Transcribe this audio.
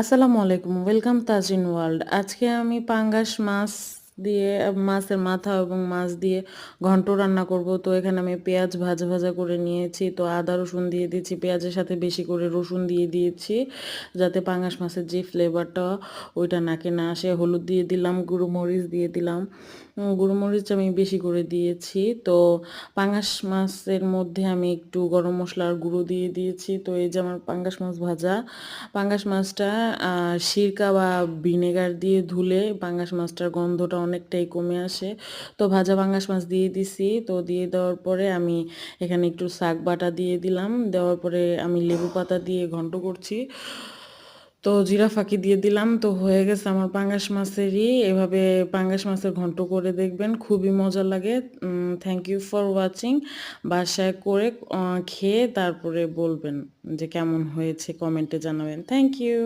আসসালামু আলাইকুম। Welcome Tajin world. আজকে আমি পাঙ্গাস মাছ দিয়ে মাছের মাথা এবং মাছ দিয়ে ঘন্ট রান্না করব। তো এখানে আমি পেঁয়াজ ভাজা ভাজা করে নিয়েছি। তো আদা রসুন দিয়ে দিয়েছি। পেঁয়াজের সাথে বেশি করে রসুন দিয়ে দিয়েছি যাতে পাঙ্গাস মাছের যে ফ্লেভারটা ওইটা নাকে না আসে। হলুদ দিয়ে দিলাম, গুঁড়ো মরিচ দিয়ে দিলাম। গুঁড়ো মরিচ আমি বেশি করে দিয়েছি। তো পাঙ্গাস মাছের মধ্যে আমি একটু গরম মশলার গুঁড়ো দিয়ে দিয়েছি। তো এই যে আমার পাঙ্গাস মাছ ভাজা। পাঙ্গাস মাছটা সিরকা বা ভিনেগার দিয়ে ধুলে পাঙ্গাস মাছটার গন্ধটা অনেকটাই কমে আসে। তো ভাজা পাঙ্গাস মাছ দিয়ে দিছি। তো দিয়ে দেওয়ার পরে আমি এখানে একটু শাক বাটা দিয়ে দিলাম। দেওয়ার পরে আমি লেবু পাতা দিয়ে ঘন্ট করছি। তো জিরা ফাঁকি দিয়ে দিলাম। তো হয়ে গেছে আমার পাঙ্গাস মাছেরই। এভাবে পাঙ্গাস মাছের ঘন্ট করে দেখবেন, খুবই মজা লাগে। Thank you for watching. বাসায় করে খেয়ে তারপরে বলবেন যে কেমন হয়েছে, কমেন্টে জানাবেন। Thank you.